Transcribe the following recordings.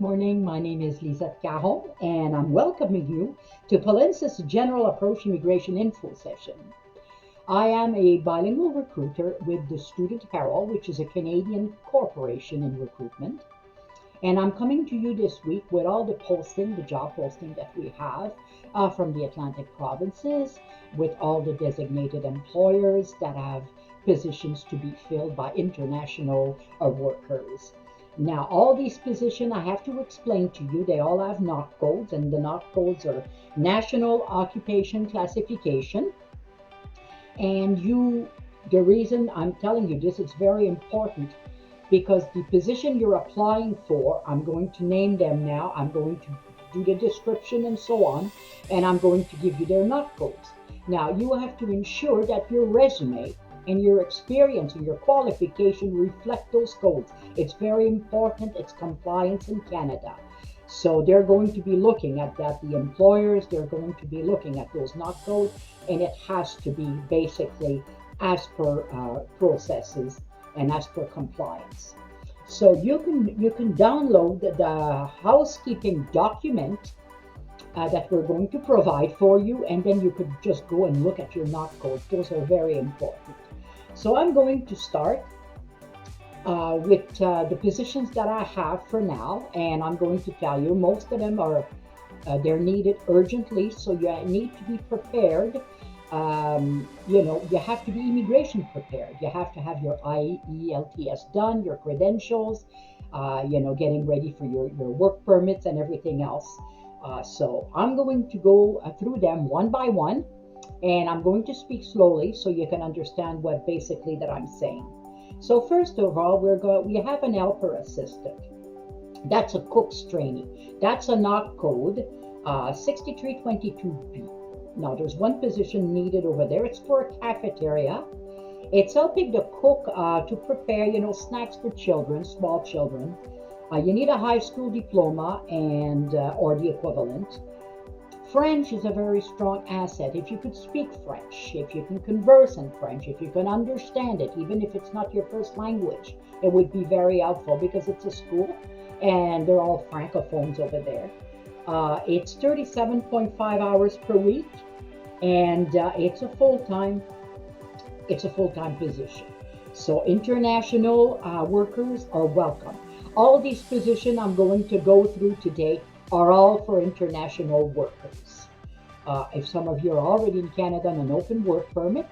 morning. My name is Lisette Caron, and I'm welcoming you to Palensis General Approach Immigration Info Session. I am a bilingual recruiter with the Student Herald, which is a Canadian corporation in recruitment. And I'm coming to you this week with all the job posting that we have from the Atlantic provinces, with all the designated employers that have positions to be filled by international workers. Now, all these positions, I have to explain to you, they all have NOC codes, and the NOC codes are National Occupation Classification. And the reason I'm telling you this is very important because the position you're applying for, I'm going to name them now, I'm going to do the description and so on, and I'm going to give you their NOC codes. Now, you have to ensure that your resume and your experience and your qualification reflect those codes. It's very important. It's compliance in Canada. So they're going to be looking at that. The employers, they're going to be looking at those NOC codes, and it has to be basically as per processes and as per compliance. So you can download the housekeeping document that we're going to provide for you, and then you could just go and look at your NOC codes. Those are very important. So I'm going to start with the positions that I have for now, and I'm going to tell you most of them are they're needed urgently, so you need to be prepared. You have to be immigration prepared. You have to have your IELTS done, your credentials, getting ready for your work permits and everything else. So I'm going to go through them one by one, and I'm going to speak slowly so you can understand what basically that I'm saying. So first of all, we have an helper assistant. That's a cook's trainee. That's a NOC code 6322B. Now there's one position needed over there. It's for a cafeteria. It's helping the cook to prepare, snacks for children, small children. You need a high school diploma and or the equivalent. French is a very strong asset. If you could speak French, if you can converse in French, if you can understand it, even if it's not your first language, it would be very helpful because it's a school and they're all francophones over there. It's 37.5 hours per week, and it's a full-time position. So international workers are welcome. All these positions I'm going to go through today are all for international workers. If some of you are already in Canada on an open work permit,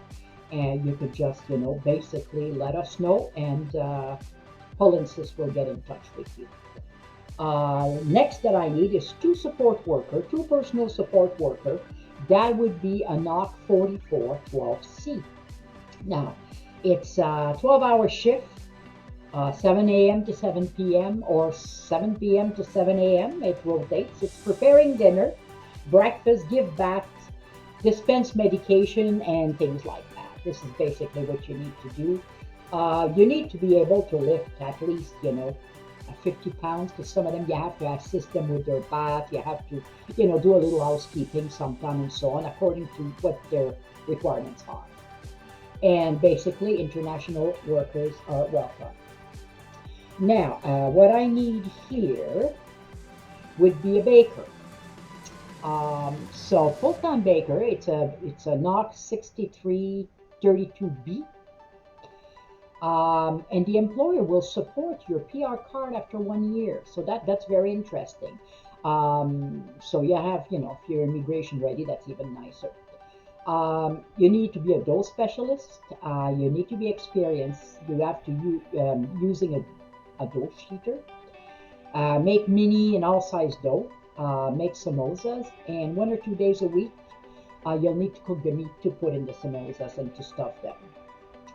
and you could just, basically let us know, and Palensis will get in touch with you. Next that I need is two personal support worker. That would be a NOC 4412C. Now, it's a 12-hour shift. 7 a.m. to 7 p.m. or 7 p.m. to 7 a.m. It rotates. It's preparing dinner, breakfast, give baths, dispense medication, and things like that. This is basically what you need to do. You need to be able to lift at least, 50 pounds, because some of them you have to assist them with their bath. You have to, do a little housekeeping sometime and so on, according to what their requirements are. And basically, international workers are welcome. Now, what I need here would be a baker. So full-time baker, it's a NOC 6332B. And the employer will support your PR card after 1 year. So that's very interesting. So you have, if you're immigration ready, that's even nicer. You need to be a dough specialist. You need to be experienced. You have to using a dough sheeter, make mini and all size dough, make samosas, and 1 or 2 days a week you'll need to cook the meat to put in the samosas and to stuff them.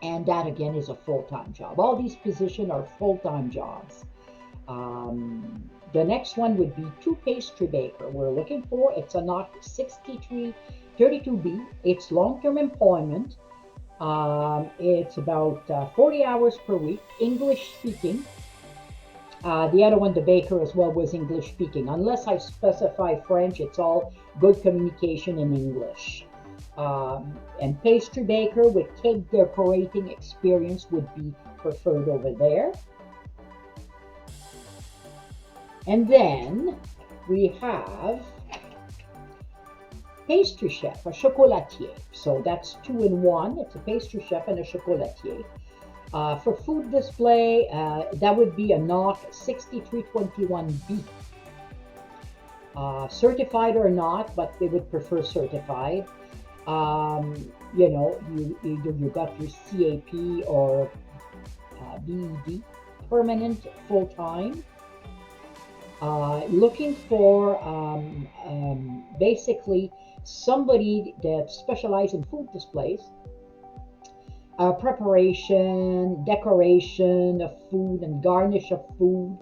And that again is a full-time job. All these positions are full-time jobs. The next one would be two pastry baker. We're looking for, it's a NOC 6332B. It's long-term employment. It's about 40 hours per week, English speaking. The other one, the baker as well, was English speaking. Unless I specify French, it's all good communication in English. And pastry baker with cake decorating experience would be preferred over there. And then we have pastry chef, a chocolatier. So that's two in one. It's a pastry chef and a chocolatier. For food display, that would be a NOC 6321B. Certified or not, but they would prefer certified. You either you got your CAP or BED, permanent full-time. Looking for basically somebody that specializes in food displays, preparation, decoration of food, and garnish of food.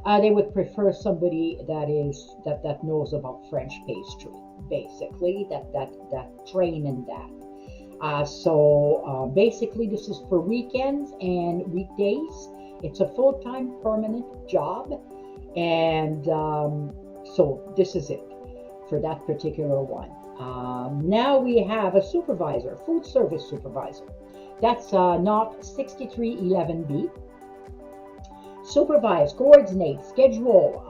They would prefer somebody that knows about French pastry, basically that train in that. Basically, this is for weekends and weekdays. It's a full-time permanent job, and so this is it for that particular one. Now we have a supervisor, food service supervisor. That's NOC 6311B. Supervise, coordinate, schedule,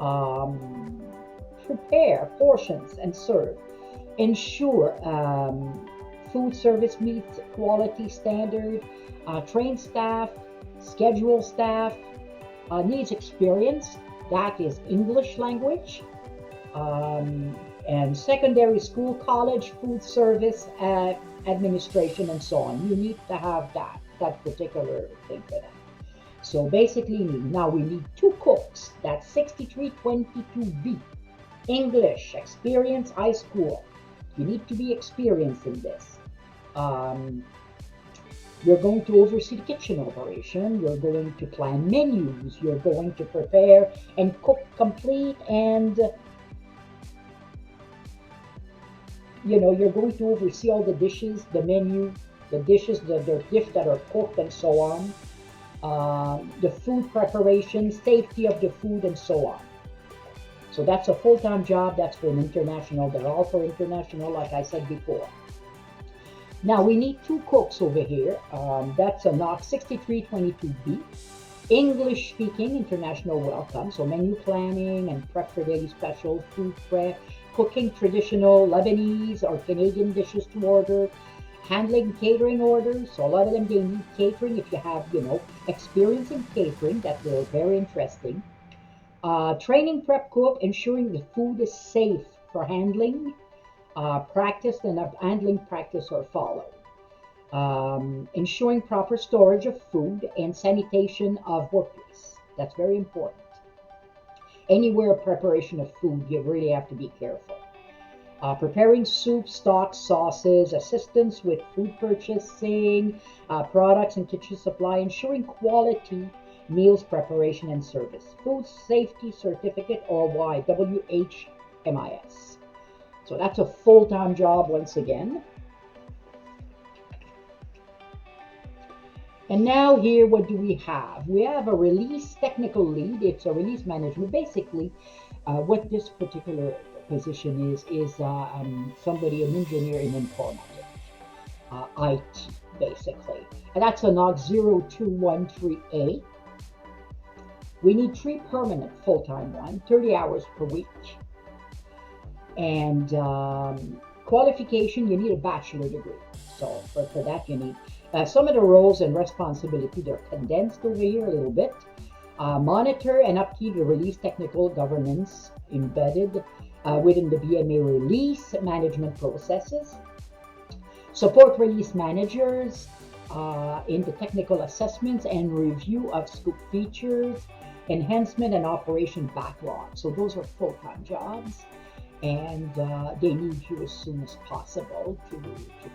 prepare portions and serve. Ensure food service meets quality standard. Train staff, schedule staff. Needs experience. That is English language. And secondary school, college, food service, administration, and so on. You need to have that particular thing for that. So basically, now we need two cooks. That's 6322B. English, experience, high school. You need to be experienced in this. You're going to oversee the kitchen operation. You're going to plan menus. You're going to prepare and cook complete and you're going to oversee all the dishes, the menu, the dishes, the dish that are cooked and so on. The food preparation, safety of the food, and so on. So that's a full-time job. That's for an international. They're all for international, like I said before. Now we need two cooks over here. That's a NOC 6322B. English speaking, international welcome. So menu planning and prep for daily special, food prep, cooking traditional Lebanese or Canadian dishes to order. Handling catering orders, so a lot of them they need catering. If you have, experience in catering, that will be very interesting. Training prep cook, ensuring the food is safe for handling. Practice and handling practice are followed. Ensuring proper storage of food and sanitation of workplace. That's very important. Anywhere preparation of food, you really have to be careful. Preparing soup, stocks, sauces, assistance with food purchasing, products and kitchen supply, ensuring quality meals preparation and service. Food Safety Certificate or WHMIS. So that's a full-time job once again. And now here, what do we have? We have a release technical lead. It's a release management. Basically, what this particular position is somebody, an engineer in informatics, IT, basically. And that's a NOC 0213A. We need 3 permanent full-time ones, 30 hours per week. And qualification, you need a bachelor degree. So for that, you need some of the roles and responsibility, they're condensed over here a little bit. Monitor and upkeep the release technical governance embedded within the BMA release management processes. Support release managers in the technical assessments and review of scope features, enhancement and operation backlog. So those are full-time jobs, and they need you as soon as possible to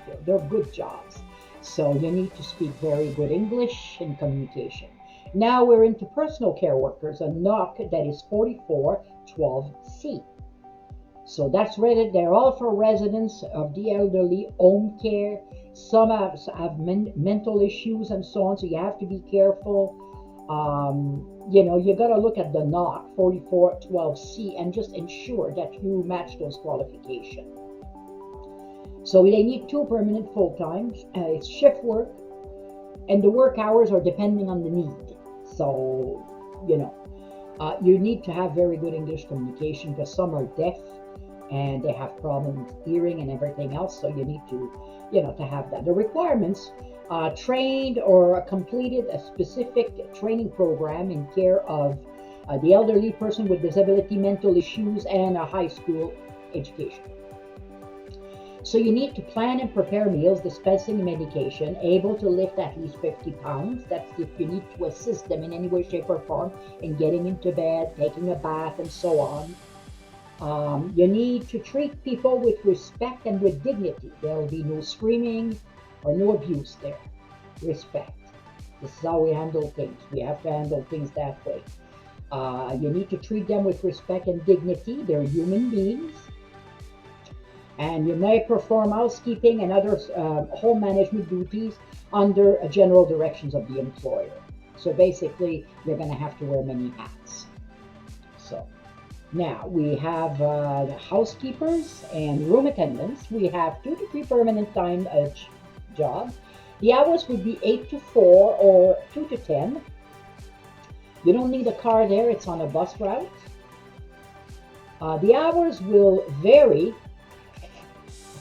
fill. They're good jobs. So you need to speak very good English and communication. Now we're into personal care workers, a NOC that is 4412C. So that's rated, they're all for residents of the elderly, home care. Some have mental issues and so on, so you have to be careful. You got to look at the NOC 4412C and just ensure that you match those qualifications. So they need 2 permanent full-time. It's shift work, and the work hours are depending on the need. So, You need to have very good English communication because some are deaf and they have problems hearing and everything else. So you need to, to have that. The requirements: trained or completed a specific training program in care of the elderly person with disability, mental issues, and a high school education. So you need to plan and prepare meals, dispensing medication, able to lift at least 50 pounds. That's if you need to assist them in any way, shape, or form in getting into bed, taking a bath, and so on. You need to treat people with respect and with dignity. There will be no screaming or no abuse there. Respect. This is how we handle things. We have to handle things that way. You need to treat them with respect and dignity. They're human beings. And you may perform housekeeping and other home management duties under general directions of the employer. So basically, you're going to have to wear many hats. So now we have the housekeepers and room attendants. We have 2 to 3 permanent time jobs. The hours would be 8 to 4 or 2 to 10. You don't need a car there. It's on a bus route. The hours will vary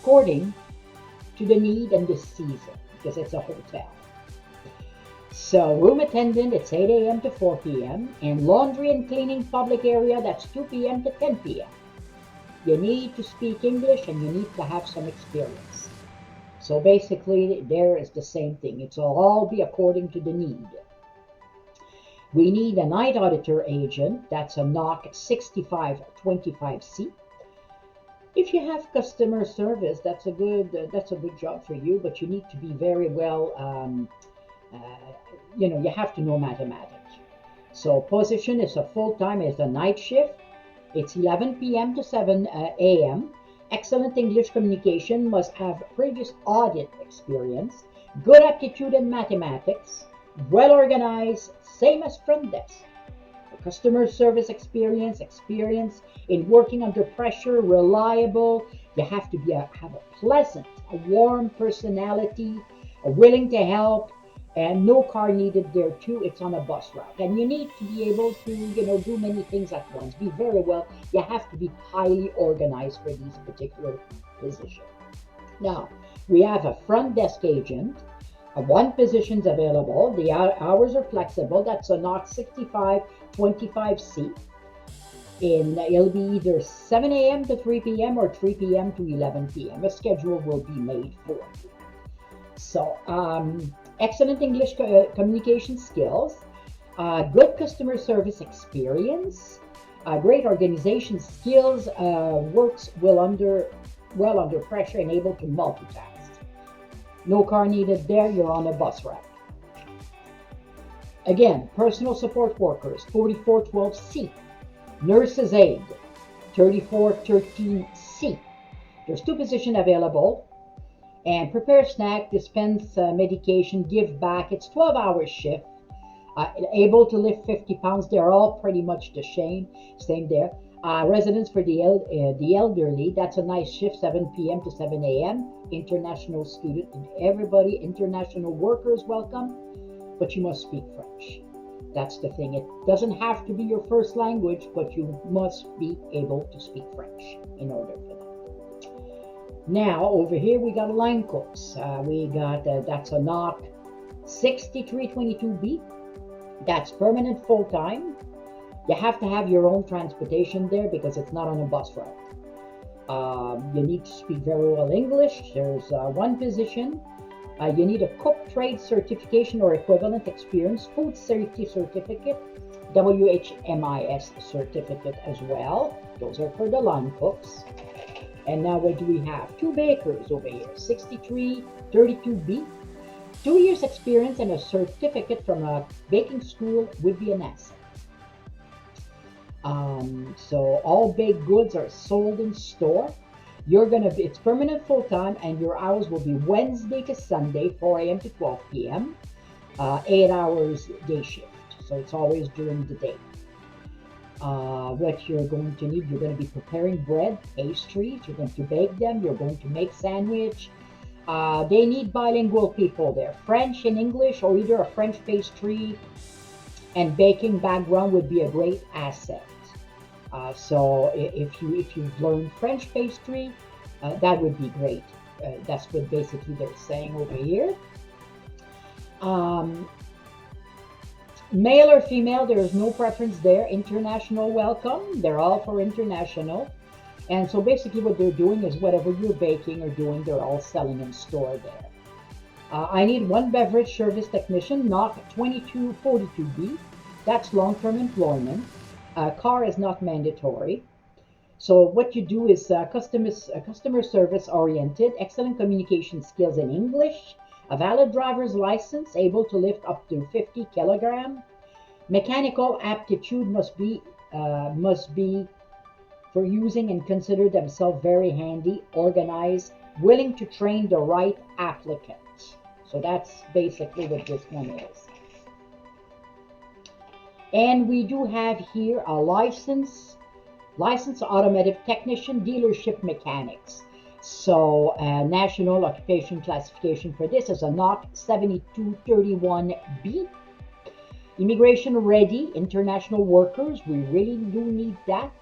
according to the need and the season, because it's a hotel. So room attendant, it's 8 a.m. to 4 p.m. and laundry and cleaning public area, that's 2 p.m. to 10 p.m. You need to speak English and you need to have some experience. So basically, there is the same thing. It'll all be according to the need. We need a night auditor agent, that's a NOC 6525C. If you have customer service, that's a good job for you, but you need to be very well, you have to know mathematics. So position is a full-time, it's a night shift. It's 11 p.m. to 7 a.m. Excellent English communication, must have previous audit experience, good aptitude in mathematics, well organized, same as front desk. Customer service experience in working under pressure, reliable. You have to have a pleasant, a warm personality, willing to help, and no car needed there too. It's on a bus route, and you need to be able to do many things at once. Be very well. You have to be highly organized for these particular positions. Now we have a front desk agent. 1 position's available. The hours are flexible. That's a NOC 6525C. It'll be either 7 a.m. to 3 p.m. or 3 p.m. to 11 p.m. A schedule will be made for you. So, excellent English communication skills, good customer service experience, great organization skills, works well under pressure and able to multitask. No car needed there, you're on a bus route. Again, personal support workers, 4412C. Nurse's aide, 3413C. There's 2 positions available. And prepare snack, dispense medication, give back. It's 12-hour shift. Able to lift 50 pounds. They're all pretty much the same there. Residence for the elderly, that's a nice shift, 7 p.m. to 7 a.m. International student, everybody, international workers welcome, but you must speak French. That's the thing. It doesn't have to be your first language, but you must be able to speak French in order for that. Now, over here we got line cooks. We got, that's a NOC 6322B. That's permanent full-time. You have to have your own transportation there because it's not on a bus route. You need to speak very well English. There's 1 position. You need a cook trade certification or equivalent experience, food safety certificate, WHMIS certificate as well. Those are for the line cooks. And now what do we have? 2 bakers over here, 6332B. 2 years experience and a certificate from a baking school would be an asset. So all baked goods are sold in store. It's permanent full-time, and your hours will be Wednesday to Sunday, 4 a.m. to 12 p.m. 8 hours day shift. So it's always during the day. What you're going to need, you're going to be preparing bread, pastries, you're going to bake them, you're going to make sandwich. They need bilingual people there, French and English, or either a French pastry and baking background would be a great asset. So if you've learned French pastry, that would be great. That's what basically they're saying over here. Um, Male or female, there is no preference there. International welcome. They're all for international. And so basically what they're doing is whatever you're baking or doing, they're all selling in store there. I need one beverage service technician, not 2242B. That's long-term employment. Car is not mandatory. So what you do is customer service oriented, excellent communication skills in English, a valid driver's license, able to lift up to 50 kilogram. Mechanical aptitude must be for using and consider themselves very handy, organized, willing to train the right applicant. So that's basically what this one is. And we do have here a licensed automotive technician, dealership mechanics. So national occupation classification for this is a NOC 7231B. Immigration ready, international workers, we really do need that.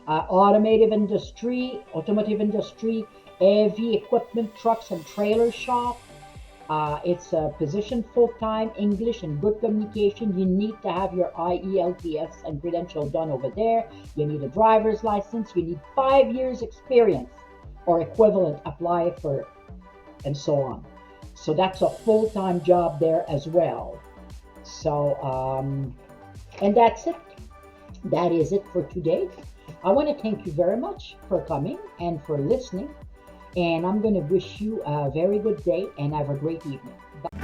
Automotive industry, heavy equipment, trucks and trailer shop. It's a position full-time, English and good communication. You need to have your IELTS and credential done over there. You need a driver's license. You need 5 years experience or equivalent, apply for, and so on. So that's a full-time job there as well. So, and that's it. That is it for today. I want to thank you very much for coming and for listening. And I'm going to wish you a very good day and have a great evening. Bye.